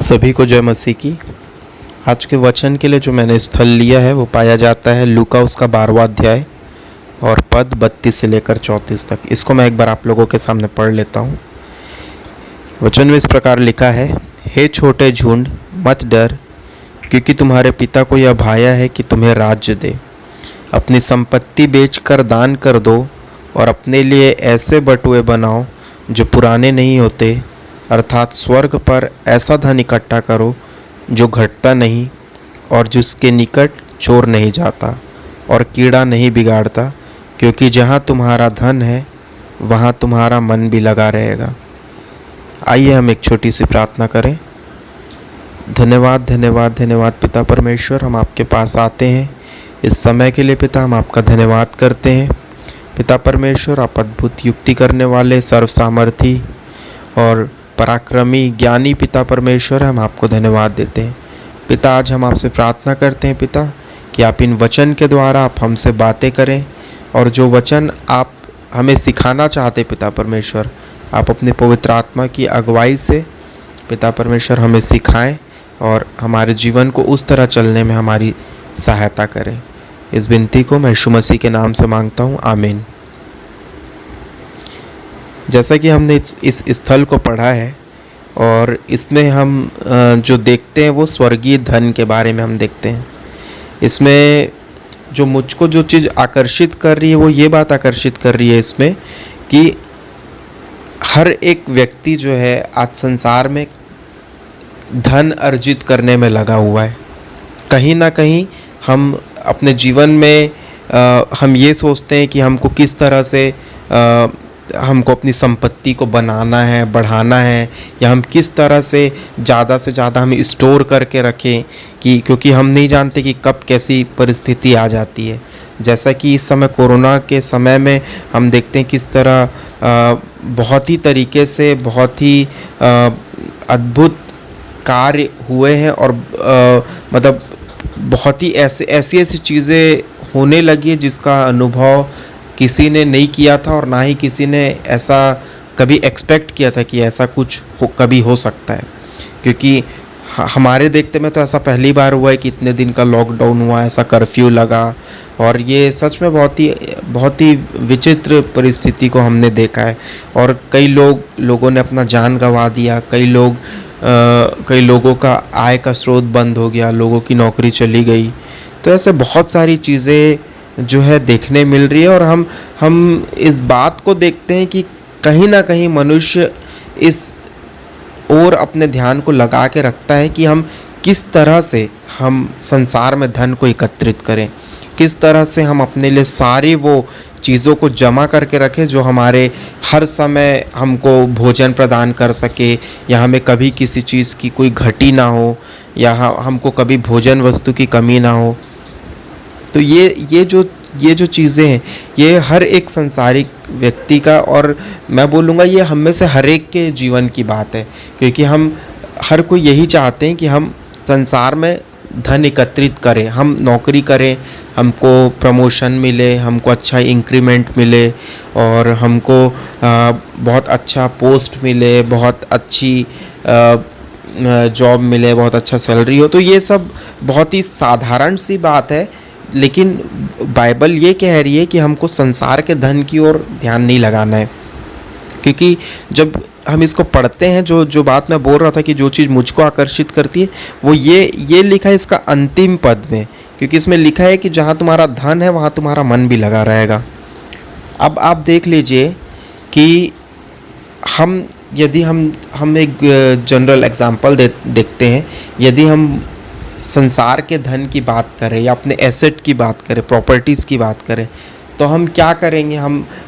सभी को जय मसीह की। आज के वचन के लिए जो मैंने स्थल लिया है वो पाया जाता है लूका उसका 12वां अध्याय और पद 32 से लेकर 34 तक। इसको मैं एक बार आप लोगों के सामने पढ़ लेता हूँ। वचन में इस प्रकार लिखा है, हे छोटे झुंड मत डर, क्योंकि तुम्हारे पिता को यह भाया है कि तुम्हें राज्य दे। अपनी संपत्ति बेचकर दान कर दो और अपने लिए ऐसे बटुए बनाओ जो पुराने नहीं होते, अर्थात स्वर्ग पर ऐसा धन इकट्ठा करो जो घटता नहीं और जिसके निकट चोर नहीं जाता और कीड़ा नहीं बिगाड़ता, क्योंकि जहाँ तुम्हारा धन है वहाँ तुम्हारा मन भी लगा रहेगा। आइए हम एक छोटी सी प्रार्थना करें। धन्यवाद धन्यवाद धन्यवाद पिता परमेश्वर, हम आपके पास आते हैं इस समय के लिए। पिता, हम आपका धन्यवाद करते हैं। पिता परमेश्वर, आप अद्भुत युक्ति करने वाले, सर्व सामर्थी और पराक्रमी ज्ञानी पिता परमेश्वर, हम आपको धन्यवाद देते हैं। पिता, आज हम आपसे प्रार्थना करते हैं पिता कि आप इन वचन के द्वारा आप हमसे बातें करें और जो वचन आप हमें सिखाना चाहते पिता परमेश्वर, आप अपने पवित्र आत्मा की अगुवाई से पिता परमेश्वर हमें सिखाएं और हमारे जीवन को उस तरह चलने में हमारी सहायता करें। इस विनती को मैं यीशु मसीह के नाम से मांगता हूँ, आमीन। जैसा कि हमने इस स्थल को पढ़ा है और इसमें हम जो देखते हैं वो स्वर्गीय धन के बारे में हम देखते हैं। इसमें जो मुझको जो चीज़ आकर्षित कर रही है वो ये बात आकर्षित कर रही है इसमें कि हर एक व्यक्ति जो है आज संसार में धन अर्जित करने में लगा हुआ है। कहीं ना कहीं हम अपने जीवन में हम ये सोचते हैं कि हमको किस तरह से हमको अपनी संपत्ति को बनाना है, बढ़ाना है, या हम किस तरह से ज़्यादा हम स्टोर करके रखें कि क्योंकि हम नहीं जानते कि कब कैसी परिस्थिति आ जाती है। जैसा कि इस समय कोरोना के समय में हम देखते हैं किस तरह बहुत ही तरीके से बहुत ही अद्भुत कार्य हुए हैं और मतलब बहुत ही ऐसी चीज़ें होने लगी है जिसका अनुभव किसी ने नहीं किया था और ना ही किसी ने ऐसा कभी एक्सपेक्ट किया था कि ऐसा कुछ कभी हो सकता है। क्योंकि हमारे देखते में तो ऐसा पहली बार हुआ है कि इतने दिन का लॉकडाउन हुआ, ऐसा कर्फ्यू लगा और ये सच में बहुत ही विचित्र परिस्थिति को हमने देखा है। और कई लोगों ने अपना जान गंवा दिया, कई लोगों का आय का स्रोत बंद हो गया, लोगों की नौकरी चली गई। तो ऐसे बहुत सारी चीज़ें जो है देखने मिल रही है और हम इस बात को देखते हैं कि कहीं ना कहीं मनुष्य इस ओर अपने ध्यान को लगा के रखता है कि हम किस तरह से हम संसार में धन को एकत्रित करें, किस तरह से हम अपने लिए सारी वो चीज़ों को जमा करके रखें जो हमारे हर समय हमको भोजन प्रदान कर सके, या हमें कभी किसी चीज़ की कोई घटी ना हो, या हमको कभी भोजन वस्तु की कमी ना हो। तो ये जो चीज़ें हैं ये हर एक संसारिक व्यक्ति का, और मैं बोलूँगा ये हम में से हर एक के जीवन की बात है, क्योंकि हम हर कोई यही चाहते हैं कि हम संसार में धन एकत्रित करें, हम नौकरी करें, हमको प्रमोशन मिले, हमको अच्छा इंक्रीमेंट मिले और हमको बहुत अच्छा पोस्ट मिले, बहुत अच्छी जॉब मिले, बहुत अच्छा सैलरी हो। तो ये सब बहुत ही साधारण सी बात है, लेकिन बाइबल ये कह रही है कि हमको संसार के धन की ओर ध्यान नहीं लगाना है। क्योंकि जब हम इसको पढ़ते हैं, जो बात मैं बोल रहा था कि जो चीज़ मुझको आकर्षित करती है वो ये लिखा है इसका अंतिम पद में, क्योंकि इसमें लिखा है कि जहाँ तुम्हारा धन है वहाँ तुम्हारा मन भी लगा रहेगा। अब आप देख लीजिए कि यदि हम एक जनरल एग्जांपल देखते हैं, यदि हम संसार के धन की बात करें या अपने एसेट की बात करें, प्रॉपर्टीज़ की बात करें, तो हम क्या करेंगे,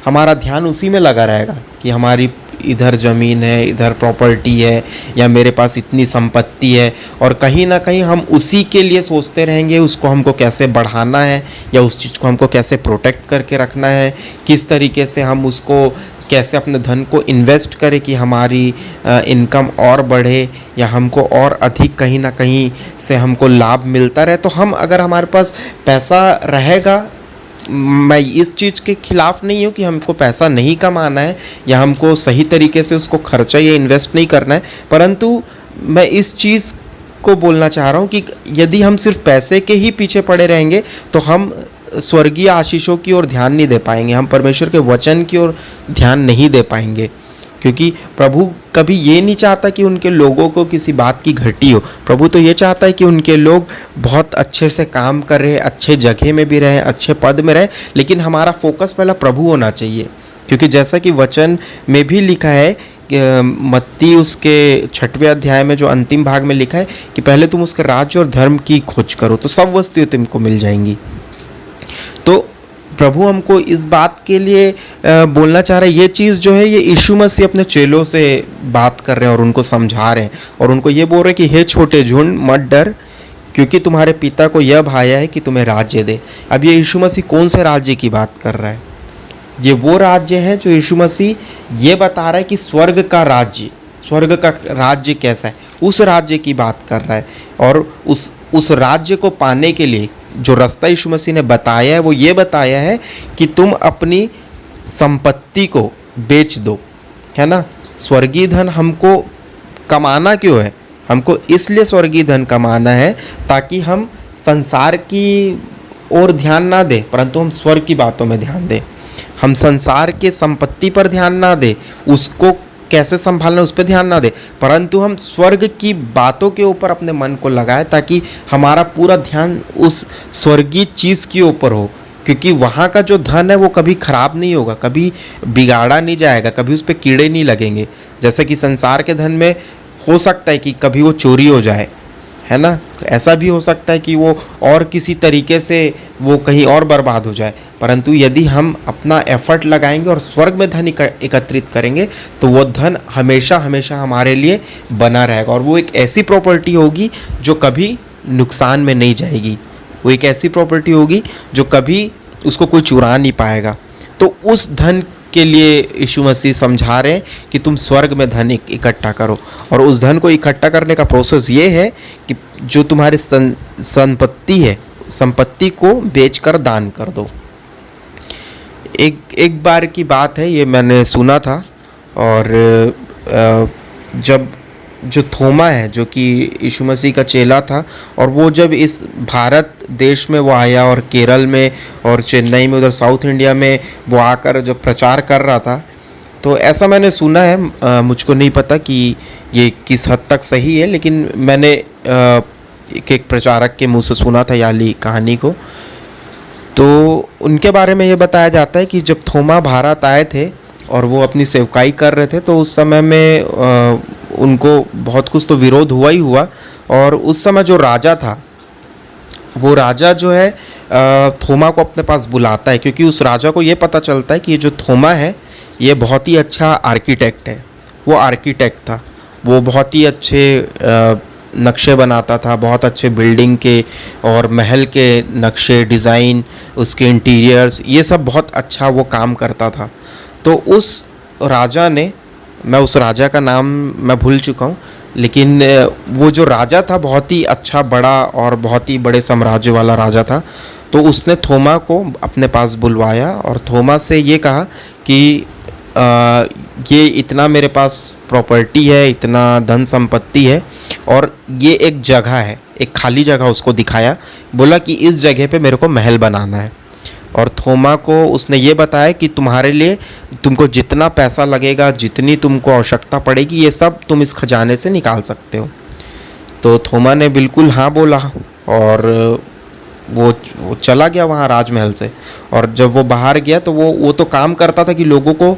हमारा ध्यान उसी में लगा रहेगा कि हमारी इधर ज़मीन है, इधर प्रॉपर्टी है, या मेरे पास इतनी संपत्ति है, और कहीं ना कहीं हम उसी के लिए सोचते रहेंगे उसको हमको कैसे बढ़ाना है, या उस चीज़ को हमको कैसे प्रोटेक्ट करके रखना है, किस तरीके से हम उसको कैसे अपने धन को इन्वेस्ट करें कि हमारी इनकम और बढ़े, या हमको और अधिक कहीं ना कहीं से हमको लाभ मिलता रहे। तो अगर हमारे पास पैसा रहेगा, मैं इस चीज़ के खिलाफ नहीं हूँ कि हमको पैसा नहीं कमाना है या हमको सही तरीके से उसको खर्चा या इन्वेस्ट नहीं करना है, परंतु मैं इस चीज़ को बोलना चाह रहा हूँ कि यदि हम सिर्फ पैसे के ही पीछे पड़े रहेंगे तो हम स्वर्गीय आशीषों की ओर ध्यान नहीं दे पाएंगे, हम परमेश्वर के वचन की ओर ध्यान नहीं दे पाएंगे। क्योंकि प्रभु कभी ये नहीं चाहता कि उनके लोगों को किसी बात की घटी हो। प्रभु तो ये चाहता है कि उनके लोग बहुत अच्छे से काम कर रहे, अच्छे जगह में भी रहें, अच्छे पद में रहें, लेकिन हमारा फोकस पहला प्रभु होना चाहिए। क्योंकि जैसा कि वचन में भी लिखा है कि मत्ती उसके 6वें अध्याय में जो अंतिम भाग में लिखा है कि पहले तुम उसके राज्य और धर्म की खोज करो तो सब वस्तुएं तुमको मिल जाएंगी। तो प्रभु हमको इस बात के लिए बोलना चाह रहे हैं। ये चीज़ जो है ये यीशु मसीह अपने चेलों से बात कर रहे हैं और उनको समझा रहे हैं और उनको ये बोल रहे हैं कि हे छोटे झुंड मत डर, क्योंकि तुम्हारे पिता को यह भाया है कि तुम्हें राज्य दे। अब ये यीशु मसीह कौन से राज्य की बात कर रहा है? ये वो राज्य है जो यीशु मसीह ये बता रहा है कि स्वर्ग का राज्य कैसा है, उस राज्य की बात कर रहा है। और उस राज्य को पाने के लिए जो रास्ता यीशु मसीह ने बताया है वो ये बताया है कि तुम अपनी संपत्ति को बेच दो, है ना। स्वर्गीय धन हमको कमाना क्यों है? हमको इसलिए स्वर्गीय धन कमाना है ताकि हम संसार की ओर ध्यान ना दें, परंतु हम स्वर्ग की बातों में ध्यान दें। हम संसार के संपत्ति पर ध्यान ना दें, उसको कैसे संभालना उस पर ध्यान ना दें, परंतु हम स्वर्ग की बातों के ऊपर अपने मन को लगाएं ताकि हमारा पूरा ध्यान उस स्वर्गीय चीज़ के ऊपर हो। क्योंकि वहाँ का जो धन है वो कभी खराब नहीं होगा, कभी बिगाड़ा नहीं जाएगा, कभी उस पर कीड़े नहीं लगेंगे। जैसे कि संसार के धन में हो सकता है कि कभी वो चोरी हो जाए, है ना। ऐसा भी हो सकता है कि वो और किसी तरीके से वो कहीं और बर्बाद हो जाए, परंतु यदि हम अपना एफर्ट लगाएंगे और स्वर्ग में धन एकत्रित करेंगे तो वो धन हमेशा हमेशा हमारे लिए बना रहेगा और वो एक ऐसी प्रॉपर्टी होगी जो कभी नुकसान में नहीं जाएगी। वो एक ऐसी प्रॉपर्टी होगी जो कभी उसको कोई चुरा नहीं पाएगा। तो उस धन के लिए यीशु मसीह समझा रहे हैं कि तुम स्वर्ग में धन इकट्ठा करो, और उस धन को इकट्ठा करने का प्रोसेस ये है कि जो तुम्हारी संपत्ति है, संपत्ति को बेचकर दान कर दो। एक बार की बात है, ये मैंने सुना था, और जब जो थोमा है जो कि यीशु मसीह का चेला था, और वो जब इस भारत देश में वो आया और केरल में और चेन्नई में, उधर साउथ इंडिया में वो आकर जब प्रचार कर रहा था, तो ऐसा मैंने सुना है, मुझको नहीं पता कि ये किस हद तक सही है, लेकिन मैंने एक प्रचारक के मुंह से सुना था याली कहानी को। तो उनके बारे में ये बताया जाता है कि जब थोमा भारत आए थे और वो अपनी सेवकाई कर रहे थे तो उस समय में उनको बहुत कुछ तो विरोध हुआ ही हुआ, और उस समय जो राजा था वो राजा जो है थोमा को अपने पास बुलाता है, क्योंकि उस राजा को ये पता चलता है कि ये जो थोमा है ये बहुत ही अच्छा आर्किटेक्ट है। वो आर्किटेक्ट था, वो बहुत ही अच्छे नक्शे बनाता था, बहुत अच्छे बिल्डिंग के और महल के नक्शे, डिज़ाइन, उसके इंटीरियर्स, ये सब बहुत अच्छा वो काम करता था। तो उस राजा ने, मैं उस राजा का नाम मैं भूल चुका हूँ, लेकिन वो जो राजा था बहुत ही अच्छा, बड़ा और बहुत ही बड़े साम्राज्य वाला राजा था। तो उसने थोमा को अपने पास बुलवाया और थोमा से ये कहा कि ये इतना मेरे पास प्रॉपर्टी है, इतना धन संपत्ति है, और ये एक जगह है, एक खाली जगह उसको दिखाया, बोला कि इस जगह पे मेरे को महल बनाना है। और थोमा को उसने ये बताया कि तुम्हारे लिए तुमको जितना पैसा लगेगा, जितनी तुमको आवश्यकता पड़ेगी, ये सब तुम इस खजाने से निकाल सकते हो। तो थोमा ने बिल्कुल हाँ बोला और वो चला गया वहाँ राजमहल से। और जब वो बाहर गया तो वो तो काम करता था कि लोगों को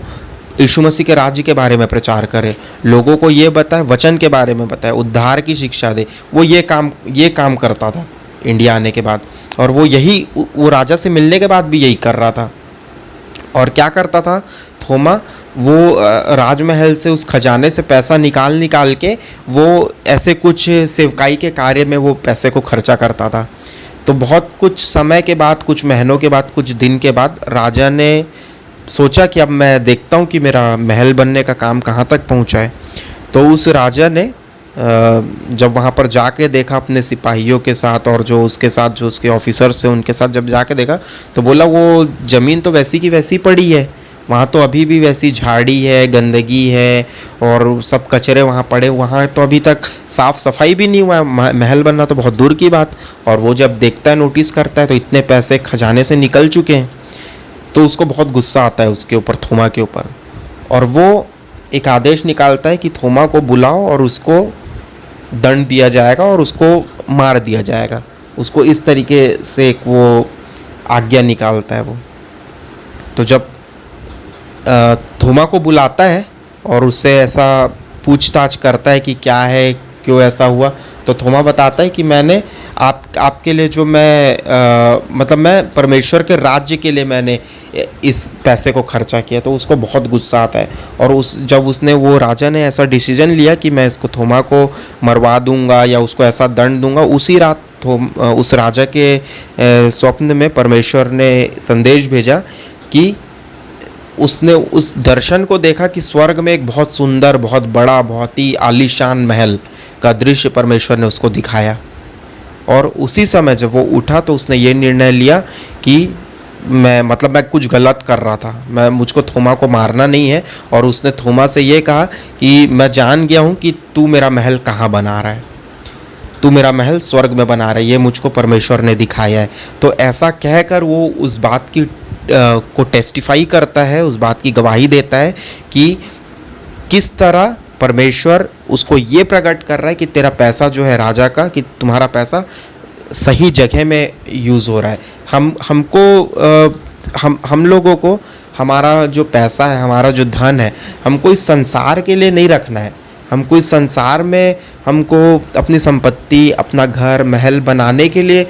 यीशु मसीह के राज्य के बारे में प्रचार करे, लोगों को ये बताए, वचन के बारे में बताए, उद्धार की शिक्षा दे। वो ये काम करता था इंडिया आने के बाद, और वो राजा से मिलने के बाद भी यही कर रहा था। और क्या करता था थोमा, वो राजमहल से उस खजाने से पैसा निकाल के वो ऐसे कुछ सेवकाई के कार्य में वो पैसे को खर्चा करता था। तो बहुत कुछ समय के बाद, कुछ महीनों के बाद, कुछ दिन के बाद राजा ने सोचा कि अब मैं देखता हूँ कि मेरा महल बनने का काम कहाँ तक पहुँचा है। तो उस राजा ने जब वहाँ पर जाके देखा अपने सिपाहियों के साथ और जो उसके ऑफिसर्स थे उनके साथ जब जाके देखा, तो बोला वो ज़मीन तो वैसी की वैसी पड़ी है, वहाँ तो अभी भी वैसी झाड़ी है, गंदगी है और सब कचरे वहाँ पड़े। वहाँ तो अभी तक साफ सफाई भी नहीं हुआ है, महल बनना तो बहुत दूर की बात। और वो जब देखता है, नोटिस करता है, तो इतने पैसे खजाने से निकल चुके हैं, तो उसको बहुत गुस्सा आता है उसके ऊपर, थोमा के ऊपर। और वो एक आदेश निकालता है कि थोमा को बुलाओ और उसको दंड दिया जाएगा और उसको मार दिया जाएगा। उसको इस तरीके से एक वो आज्ञा निकालता है वो। तो जब थोमा को बुलाता है और उससे ऐसा पूछताछ करता है कि क्या है, क्यों ऐसा हुआ, तो थोमा बताता है कि मैंने आपके लिए जो मतलब मैं परमेश्वर के राज्य के लिए मैंने इस पैसे को खर्चा किया। तो उसको बहुत गुस्सा आता है। और जब उसने, वो राजा ने ऐसा डिसीजन लिया कि मैं इसको थोमा को मरवा दूंगा या उसको ऐसा दंड दूंगा, उसी रात उस राजा के स्वप्न में परमेश्वर ने संदेश भेजा कि उसने उस दर्शन को देखा कि स्वर्ग में एक बहुत सुंदर, बहुत बड़ा, बहुत ही आलीशान महल का दृश्य परमेश्वर ने उसको दिखाया। और उसी समय जब वो उठा तो उसने ये निर्णय लिया कि मैं कुछ गलत कर रहा था, मुझको थोमा को मारना नहीं है। और उसने थोमा से ये कहा कि मैं जान गया हूँ कि तू मेरा महल कहाँ बना रहा है, तू मेरा महल स्वर्ग में बना रहा है, ये मुझको परमेश्वर ने दिखाया है। तो ऐसा कहकर वो उस बात की को टेस्टिफाई करता है, उस बात की गवाही देता है कि किस तरह परमेश्वर उसको ये प्रकट कर रहा है कि तेरा पैसा जो है राजा का, कि तुम्हारा पैसा सही जगह में यूज़ हो रहा है। हम लोगों को हमारा जो पैसा है, हमारा जो धन है, हमको इस संसार के लिए नहीं रखना है। हमको इस संसार में अपनी संपत्ति, अपना घर महल बनाने के लिए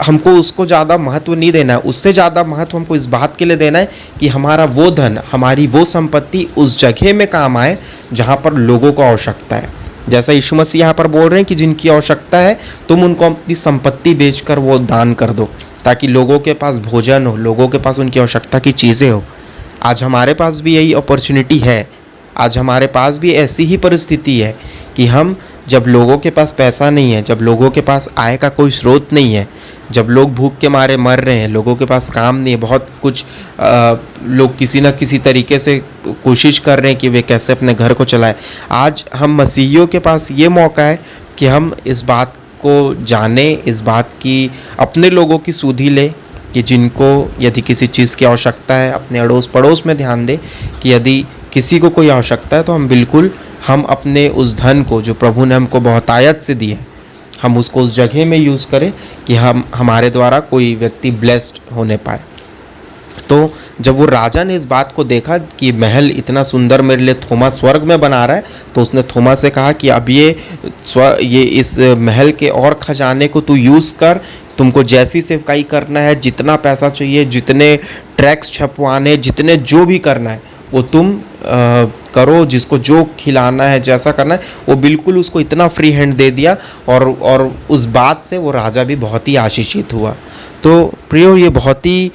हमको उसको ज़्यादा महत्व नहीं देना है। उससे ज़्यादा महत्व हमको इस बात के लिए देना है कि हमारा वो धन, हमारी वो संपत्ति उस जगह में काम आए जहाँ पर लोगों को आवश्यकता है। जैसा यीशु मसीह यहाँ पर बोल रहे हैं कि जिनकी आवश्यकता है तुम उनको अपनी संपत्ति बेचकर वो दान कर दो, ताकि लोगों के पास भोजन हो, लोगों के पास उनकी आवश्यकता की चीज़ें हो। आज हमारे पास भी यही अपॉर्चुनिटी है। आज हमारे पास भी ऐसी ही परिस्थिति है कि हम, जब लोगों के पास पैसा नहीं है, जब लोगों के पास आय का कोई स्रोत नहीं है, जब लोग भूख के मारे मर रहे हैं, लोगों के पास काम नहीं है, बहुत कुछ लोग किसी न किसी तरीके से कोशिश कर रहे हैं कि वे कैसे अपने घर को चलाएं। आज हम मसीहियों के पास ये मौका है कि हम इस बात को जाने, इस बात की अपने लोगों की सुधि ले कि जिनको यदि किसी चीज़ की आवश्यकता है, अपने अड़ोस पड़ोस में ध्यान दे कि यदि किसी को कोई आवश्यकता है तो हम अपने उस धन को जो प्रभु ने हमको बहुतायत से दिया है, हम उसको उस जगह में यूज़ करें कि हमारे द्वारा कोई व्यक्ति ब्लेस्ड होने पाए। तो जब वो राजा ने इस बात को देखा कि महल इतना सुंदर मेरे लिए थोमा स्वर्ग में बना रहा है, तो उसने थोमा से कहा कि अब ये इस महल के और खजाने को तू यूज़ कर, तुमको जैसी सेवकाई करना है, जितना पैसा चाहिए, जितने ट्रैक्स छपवाने, जितने जो भी करना है वो तुम करो, जिसको जो खिलाना है, जैसा करना है, वो बिल्कुल उसको इतना फ्री हैंड दे दिया। और उस बात से वो राजा भी बहुत ही आशीषित हुआ। तो प्रियो, ये बहुत ही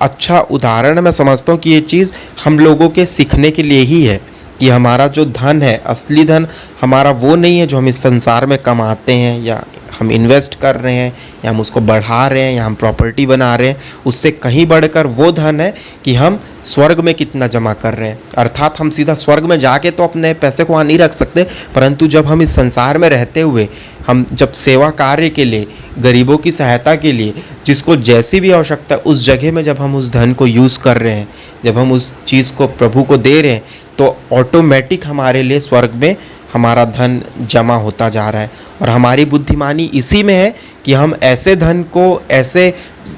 अच्छा उदाहरण है। मैं समझता हूँ कि ये चीज़ हम लोगों के सीखने के लिए ही है कि हमारा जो धन है, असली धन हमारा वो नहीं है जो हम इस संसार में कमाते हैं या हम इन्वेस्ट कर रहे हैं या हम उसको बढ़ा रहे हैं या हम प्रॉपर्टी बना रहे हैं। उससे कहीं बढ़कर वो धन है कि हम स्वर्ग में कितना जमा कर रहे हैं। अर्थात हम सीधा स्वर्ग में जाके तो अपने पैसे को वहाँ नहीं रख सकते, परंतु जब हम इस संसार में रहते हुए हम जब सेवा कार्य के लिए, गरीबों की सहायता के लिए, जिसको जैसी भी आवश्यकता है, उस जगह में जब हम उस धन को यूज़ कर रहे हैं, जब हम उस चीज़ को प्रभु को दे रहे हैं, तो ऑटोमेटिक हमारे लिए स्वर्ग में हमारा धन जमा होता जा रहा है। और हमारी बुद्धिमानी इसी में है कि हम ऐसे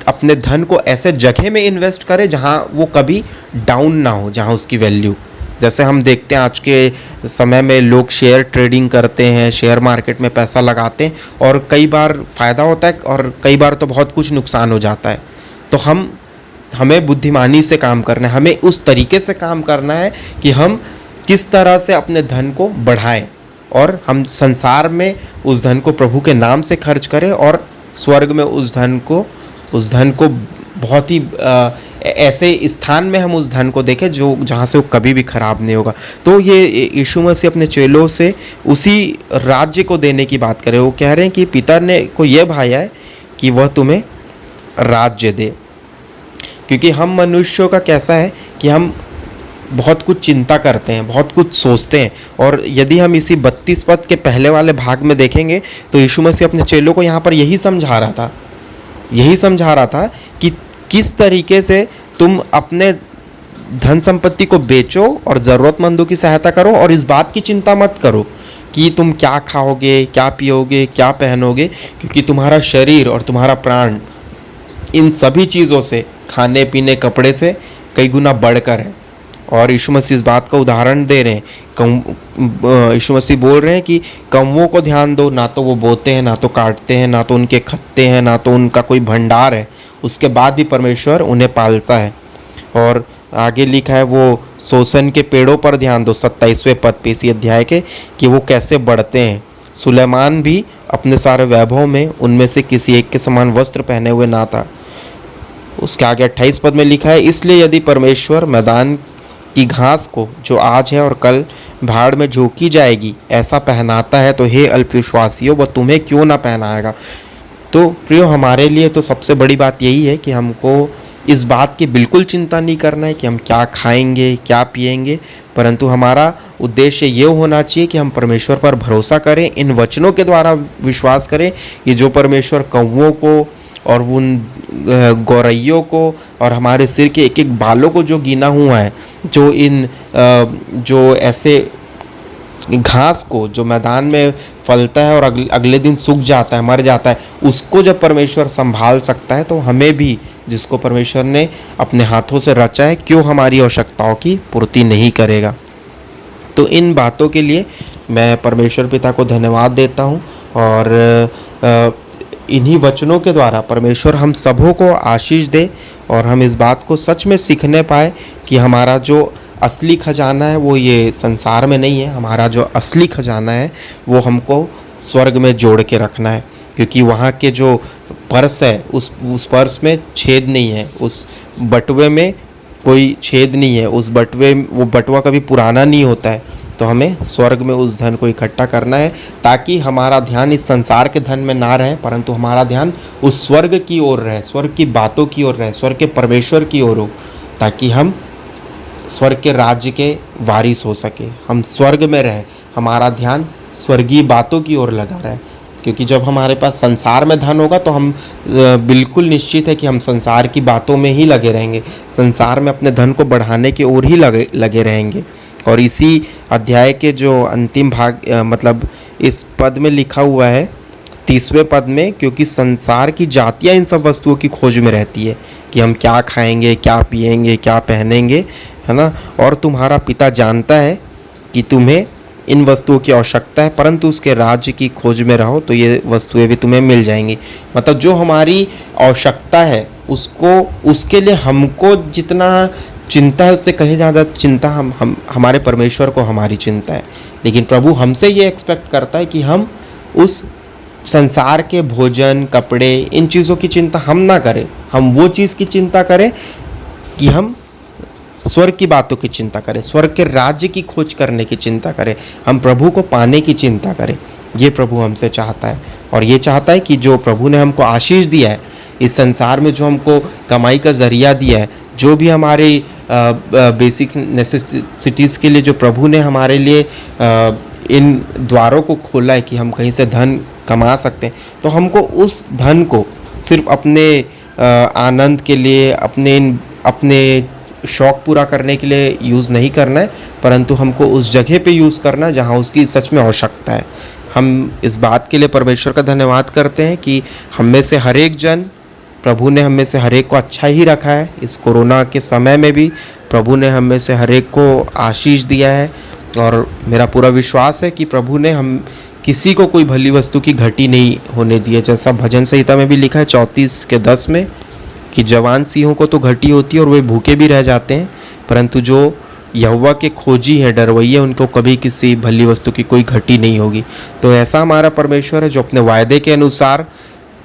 अपने धन को ऐसे जगह में इन्वेस्ट करें जहां वो कभी डाउन ना हो, जहां उसकी वैल्यू, जैसे हम देखते हैं आज के समय में लोग शेयर ट्रेडिंग करते हैं, शेयर मार्केट में पैसा लगाते हैं और कई बार फ़ायदा होता है और कई बार तो बहुत कुछ नुकसान हो जाता है। तो हमें बुद्धिमानी से काम करना है, हमें उस तरीके से काम करना है कि हम किस तरह से अपने धन को बढ़ाएं और हम संसार में उस धन को प्रभु के नाम से खर्च करें और स्वर्ग में उस धन को बहुत ही ऐसे स्थान में हम उस धन को देखें जहाँ से वो कभी भी खराब नहीं होगा। तो ये यीशु मसीह अपने चेलों से उसी राज्य को देने की बात करें। वो कह रहे हैं कि पिता ने को ये भाया है कि वह तुम्हें राज्य दे, क्योंकि हम मनुष्यों का कैसा है कि हम बहुत कुछ चिंता करते हैं, बहुत कुछ सोचते हैं। और यदि हम इसी 32 पद के पहले वाले भाग में देखेंगे तो यीशु मसीह अपने चेलों को यहाँ पर यही समझा रहा था, यही समझा रहा था कि किस तरीके से तुम अपने धन संपत्ति को बेचो और ज़रूरतमंदों की सहायता करो, और इस बात की चिंता मत करो कि तुम क्या खाओगे, क्या पियोगे, क्या पहनोगे, क्योंकि तुम्हारा शरीर और तुम्हारा प्राण इन सभी चीज़ों से, खाने पीने कपड़े से कई गुना बढ़कर है। और यीशु मसीह इस बात का उदाहरण दे रहे हैं। यीशु मसीह बोल रहे हैं कि कौवों को ध्यान दो, ना तो वो बोते हैं, ना तो काटते हैं, ना तो उनके खत्ते हैं, ना तो उनका कोई भंडार है, उसके बाद भी परमेश्वर उन्हें पालता है। और आगे लिखा है वो सोसन के पेड़ों पर ध्यान दो, 27वें पद पे इसी अध्याय के, कि वो कैसे बढ़ते हैं। सुलेमान भी अपने सारे वैभव में उनमें से किसी एक के समान वस्त्र पहने हुए ना था। उसके आगे 28 पद में लिखा है, इसलिए यदि परमेश्वर मैदान की घास को जो आज है और कल भाड़ में झोंकी जाएगी ऐसा पहनाता है, तो हे अल्पविश्वासियों, वह तुम्हें क्यों ना पहनाएगा। तो प्रियो, हमारे लिए तो सबसे बड़ी बात यही है कि हमको इस बात की बिल्कुल चिंता नहीं करना है कि हम क्या खाएंगे, क्या पिएंगे, परंतु हमारा उद्देश्य ये होना चाहिए कि हम परमेश्वर पर भरोसा करें, इन वचनों के द्वारा विश्वास करें कि जो परमेश्वर कौवों को और उन गौरैयों को और हमारे सिर के एक एक बालों को जो गिना हुआ है, जो इन जो ऐसे घास को जो मैदान में फलता है और अगले दिन सूख जाता है, मर जाता है, उसको जब परमेश्वर संभाल सकता है, तो हमें भी, जिसको परमेश्वर ने अपने हाथों से रचा है, क्यों हमारी आवश्यकताओं की पूर्ति नहीं करेगा। तो इन बातों के लिए मैं परमेश्वर पिता को धन्यवाद देता हूँ, और इन्हीं वचनों के द्वारा परमेश्वर हम सबों को आशीष दे और हम इस बात को सच में सीखने पाए कि हमारा जो असली खजाना है वो ये संसार में नहीं है। हमारा जो असली खजाना है वो हमको स्वर्ग में जोड़ के रखना है, क्योंकि वहाँ के जो पर्स है उस पर्स में छेद नहीं है, उस बटुए में कोई छेद नहीं है, वो बटुआ कभी पुराना नहीं होता है। तो हमें स्वर्ग में उस धन को इकट्ठा करना है, ताकि हमारा ध्यान इस संसार के धन में ना रहे, परंतु हमारा ध्यान उस स्वर्ग की ओर रहे, स्वर्ग की बातों की ओर रहे, स्वर्ग के परमेश्वर की ओर हो, ताकि हम स्वर्ग के राज्य के वारिस हो सके, हम स्वर्ग में रहे, हमारा ध्यान स्वर्गीय बातों की ओर लगा रहे। क्योंकि जब हमारे पास संसार में धन होगा तो हम बिल्कुल निश्चित है कि हम संसार की बातों में ही लगे रहेंगे, संसार में अपने धन को बढ़ाने की ओर ही लगे रहेंगे। और इसी अध्याय के जो अंतिम भाग मतलब इस पद में लिखा हुआ है 30वें पद में, क्योंकि संसार की जातियाँ इन सब वस्तुओं की खोज में रहती है कि हम क्या खाएंगे, क्या पिएंगे, क्या पहनेंगे, है ना, और तुम्हारा पिता जानता है कि तुम्हें इन वस्तुओं की आवश्यकता है, परंतु उसके राज्य की खोज में रहो तो ये वस्तुएं भी तुम्हें मिल जाएंगी। मतलब जो हमारी आवश्यकता है उसके लिए हमको जितना चिंता है, उससे कहीं ज़्यादा चिंता हम हमारे परमेश्वर को हमारी चिंता है। लेकिन प्रभु हमसे ये एक्सपेक्ट करता है कि हम उस संसार के भोजन, कपड़े, इन चीज़ों की चिंता हम ना करें, हम वो चीज़ की चिंता करें कि हम स्वर्ग की बातों की चिंता करें, स्वर्ग के राज्य की खोज करने की चिंता करें, हम प्रभु को पाने की चिंता करें। ये प्रभु हमसे चाहता है, और ये चाहता है कि जो प्रभु ने हमको आशीष दिया है, इस संसार में जो हमको कमाई का जरिया दिया है, जो भी हमारे बेसिक नेसेसिटीज़ के लिए जो प्रभु ने हमारे लिए इन द्वारों को खोला है कि हम कहीं से धन कमा सकते हैं, तो हमको उस धन को सिर्फ अपने आनंद के लिए, अपने शौक़ पूरा करने के लिए यूज़ नहीं करना है, परंतु हमको उस जगह पे यूज़ करना है जहाँ उसकी सच में आवश्यकता है। हम इस बात के लिए परमेश्वर का धन्यवाद करते हैं कि हम में से हर एक जन, प्रभु ने हम में से हर एक को अच्छा ही रखा है। इस कोरोना के समय में भी प्रभु ने हम में से हर एक को आशीष दिया है, और मेरा पूरा विश्वास है कि प्रभु ने हम किसी को कोई भली वस्तु की घटी नहीं होने दी है। जैसा भजन संहिता में भी लिखा है 34:10 में कि जवान सिंहों को तो घटी होती है और वे भूखे भी रह जाते हैं, परंतु जो यहोवा के खोजी है, डरवैये, उनको कभी किसी भली वस्तु की कोई घटी नहीं होगी। तो ऐसा हमारा परमेश्वर है जो अपने वायदे के अनुसार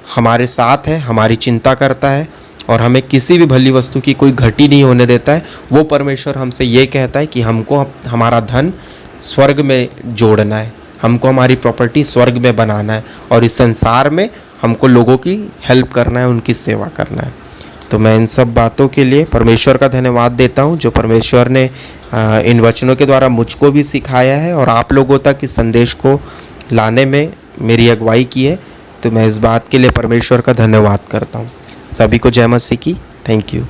हमारे साथ है, हमारी चिंता करता है और हमें किसी भी भली वस्तु की कोई घटी नहीं होने देता है। वो परमेश्वर हमसे ये कहता है कि हमको हमारा धन स्वर्ग में जोड़ना है, हमको हमारी प्रॉपर्टी स्वर्ग में बनाना है, और इस संसार में हमको लोगों की हेल्प करना है, उनकी सेवा करना है। तो मैं इन सब बातों के लिए परमेश्वर का धन्यवाद देता हूँ, जो परमेश्वर ने इन वचनों के द्वारा मुझको भी सिखाया है और आप लोगों तक इस संदेश को लाने में मेरी अगुवाई की है। तो मैं इस बात के लिए परमेश्वर का धन्यवाद करता हूँ। सभी को जय मसीह की। Thank you.